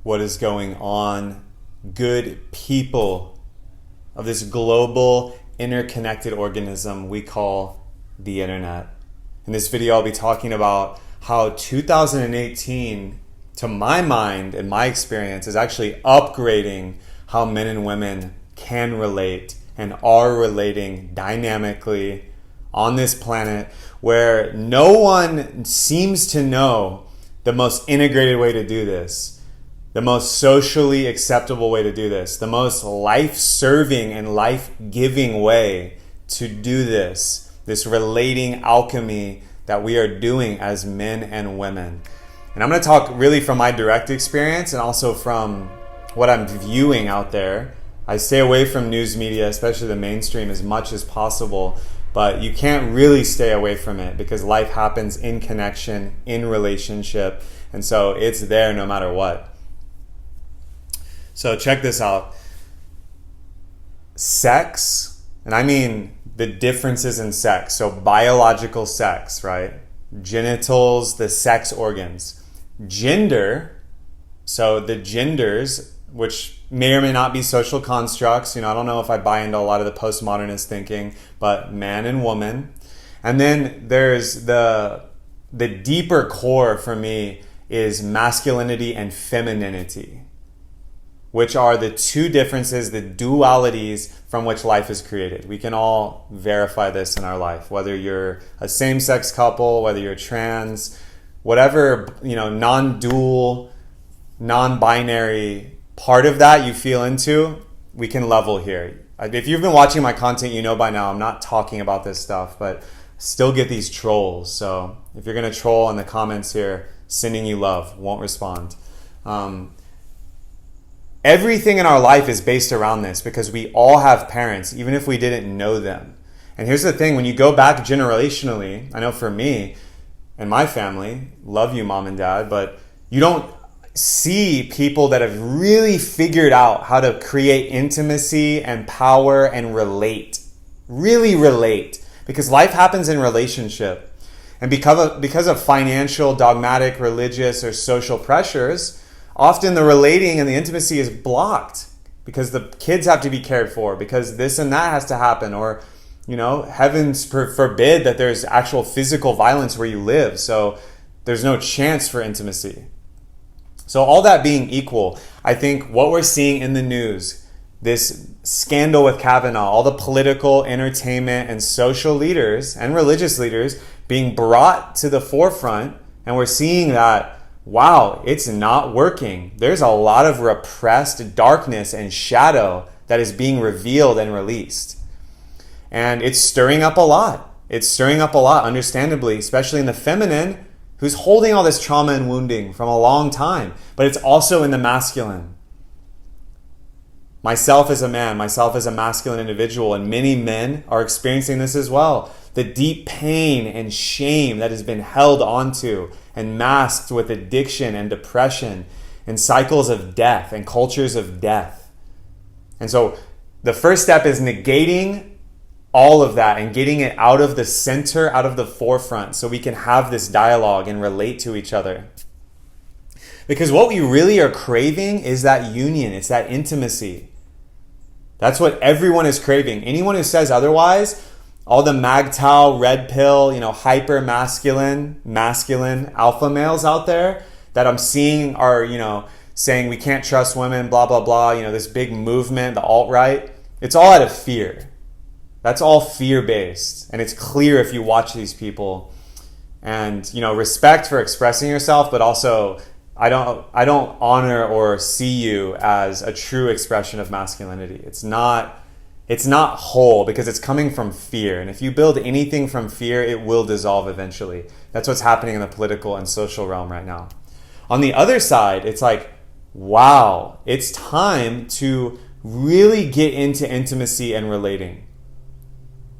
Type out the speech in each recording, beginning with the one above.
what is going on, good people of this global interconnected organism we call the internet. In this video, I'll be talking about how 2018, to my mind and my experience, is actually upgrading how men and women can relate and are relating dynamically on this planet, where no one seems to know the most integrated way to do this, the most socially acceptable way to do this, the most life-serving and life-giving way to do this relating alchemy that we are doing as men and women. And I'm going to talk really from my direct experience and also from what I'm viewing out there. I stay away from news media, especially the mainstream, as much as possible, but you can't really stay away from it because life happens in connection, in relationship, and so it's there no matter what. So check this out. Sex, and I mean the differences in sex, so biological sex, right? Genitals, the sex organs. Gender, so the genders, which may or may not be social constructs. I don't know if I buy into a lot of the postmodernist thinking, but man and woman. And then there's the deeper core for me is masculinity and femininity, which are the two differences, the dualities from which life is created. We can all verify this in our life, whether you're a same-sex couple, whether you're trans, whatever, non-dual, non-binary part of that you feel into, we can level here. If you've been watching my content, you know by now I'm not talking about this stuff, but still get these trolls. So if you're going to troll in the comments here, sending you love, won't respond. Everything in our life is based around this because we all have parents, even if we didn't know them. And here's the thing, when you go back generationally, I know for me and my family, love you mom and dad, but you don't see people that have really figured out how to create intimacy and power and really relate, because life happens in relationship. And because of financial, dogmatic, religious, or social pressures, often the relating and the intimacy is blocked because the kids have to be cared for, because this and that has to happen, or heavens forbid that there's actual physical violence where you live, so there's no chance for intimacy. So all that being equal, I think what we're seeing in the news, this scandal with Kavanaugh, all the political, entertainment, and social leaders and religious leaders being brought to the forefront, and we're seeing that, wow, it's not working. There's a lot of repressed darkness and shadow that is being revealed and released. And it's stirring up a lot. It's stirring up a lot, understandably, especially in the feminine, who's holding all this trauma and wounding from a long time. But it's also in the masculine. Myself as a man, myself as a masculine individual, and many men are experiencing this as well. The deep pain and shame that has been held onto and masked with addiction and depression and cycles of death and cultures of death. And so the first step is negating all of that and getting it out of the center, out of the forefront, so we can have this dialogue and relate to each other. Because what we really are craving is that union, it's that intimacy. That's what everyone is craving. Anyone who says otherwise, all the MGTOW, red pill, hyper masculine alpha males out there that I'm seeing are, saying we can't trust women, blah, blah, blah, this big movement, the alt-right, it's all out of fear. That's all fear-based, and it's clear if you watch these people. And respect for expressing yourself, but also I don't honor or see you as a true expression of masculinity. It's not whole because it's coming from fear, and if you build anything from fear, it will dissolve eventually. That's what's happening in the political and social realm right now. On the other side, it's like, wow, it's time to really get into intimacy and relating.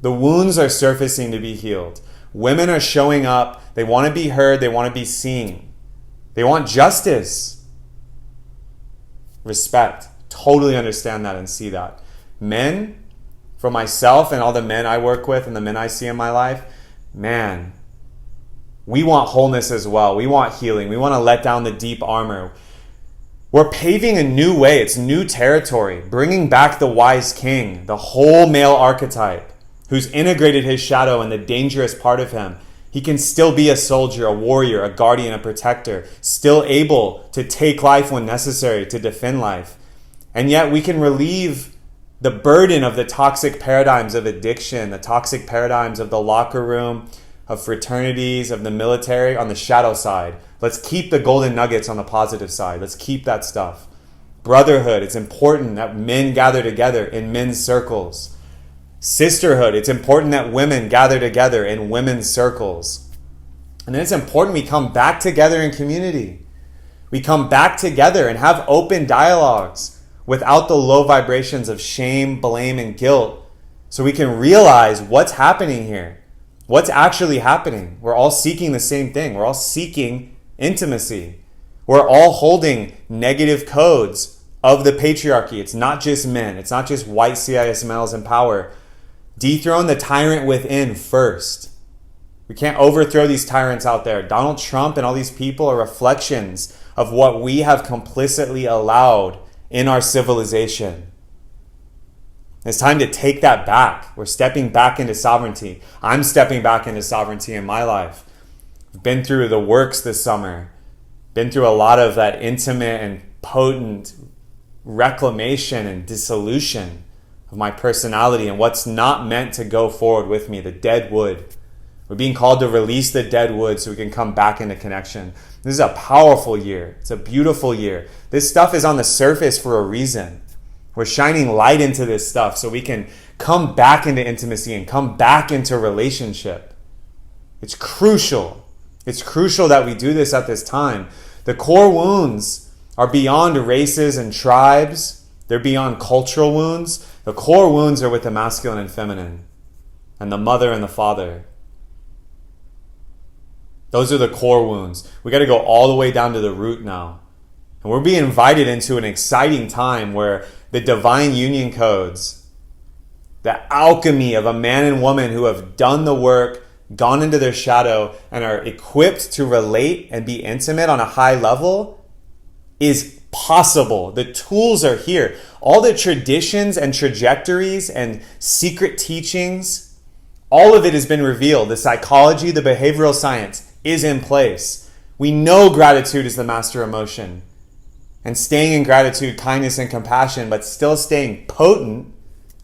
The wounds are surfacing to be healed. Women are showing up. They want to be heard. They want to be seen. They want justice. Respect. Totally understand that and see that. Men, for myself and all the men I work with and the men I see in my life, man, we want wholeness as well. We want healing. We want to let down the deep armor. We're paving a new way. It's new territory, bringing back the wise king, the whole male archetype, who's integrated his shadow and the dangerous part of him. He can still be a soldier, a warrior, a guardian, a protector, still able to take life when necessary, to defend life. And yet we can relieve the burden of the toxic paradigms of addiction, the toxic paradigms of the locker room, of fraternities, of the military on the shadow side. Let's keep the golden nuggets on the positive side. Let's keep that stuff. Brotherhood, it's important that men gather together in men's circles. Sisterhood, it's important that women gather together in women's circles. And then it's important we come back together in community. We come back together and have open dialogues without the low vibrations of shame, blame, and guilt, so we can realize what's happening here. What's actually happening? We're all seeking the same thing. We're all seeking intimacy. We're all holding negative codes of the patriarchy. It's not just men. It's not just white CIS males in power. Dethrone the tyrant within first. We can't overthrow these tyrants out there. Donald Trump and all these people are reflections of what we have complicitly allowed in our civilization. It's time to take that back. We're stepping back into sovereignty. I'm stepping back into sovereignty in my life. I've been through the works this summer. Been through a lot of that intimate and potent reclamation and dissolution of my personality and what's not meant to go forward with me, the dead wood. We're being called to release the dead wood so we can come back into connection. This is a powerful year. It's a beautiful year. This stuff is on the surface for a reason. We're shining light into this stuff so we can come back into intimacy and come back into relationship. It's crucial. It's crucial that we do this at this time. The core wounds are beyond races and tribes. They're beyond cultural wounds. The core wounds are with the masculine and feminine and the mother and the father. Those are the core wounds. We got to go all the way down to the root now. And we're being invited into an exciting time where the divine union codes, the alchemy of a man and woman who have done the work, gone into their shadow, and are equipped to relate and be intimate on a high level is possible. The tools are here. All the traditions and trajectories and secret teachings, all of it has been revealed. The psychology, the behavioral science is in place. We know gratitude is the master emotion. And staying in gratitude, kindness, and compassion, but still staying potent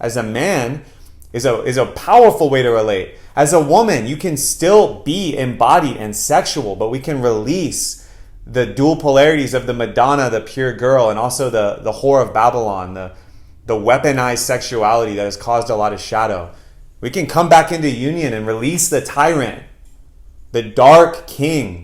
as a man is a powerful way to relate. As a woman, you can still be embodied and sexual, but we can release the dual polarities of the Madonna, the pure girl, and also the whore of Babylon, the weaponized sexuality that has caused a lot of shadow. We can come back into union and release the tyrant, the dark king,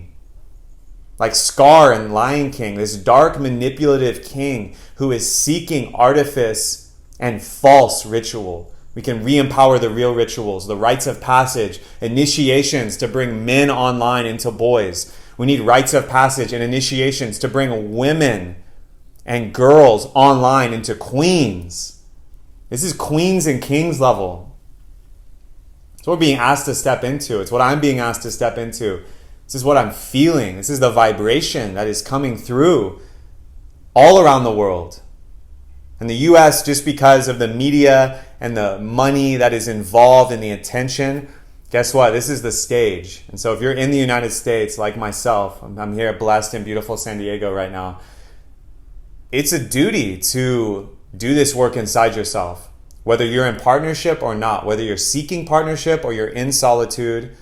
like Scar and Lion King, this dark manipulative king who is seeking artifice and false ritual. We can re-empower the real rituals, the rites of passage, initiations to bring men online into boys. We need rites of passage and initiations to bring women and girls online into queens. This is queens and kings level. It's what we're being asked to step into. It's what I'm being asked to step into. This is what I'm feeling. This is the vibration that is coming through all around the world. And the US, just because of the media and the money that is involved in the attention, guess what? This is the stage. And so if you're in the United States, like myself, I'm here blessed in beautiful San Diego right now, it's a duty to do this work inside yourself. Whether you're in partnership or not, whether you're seeking partnership or you're in solitude,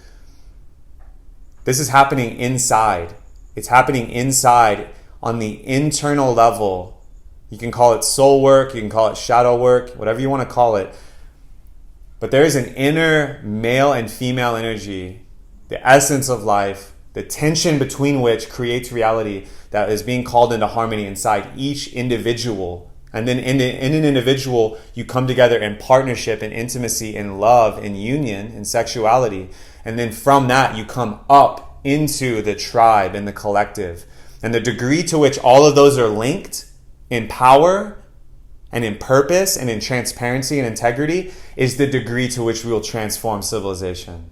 this is happening inside. It's happening inside on the internal level. You can call it soul work, you can call it shadow work, whatever you want to call it. But there is an inner male and female energy, the essence of life, the tension between which creates reality that is being called into harmony inside each individual. And then in an individual, you come together in partnership, in intimacy, in love, in union, in sexuality. And then from that, you come up into the tribe and the collective. And the degree to which all of those are linked in power and in purpose and in transparency and integrity is the degree to which we will transform civilization.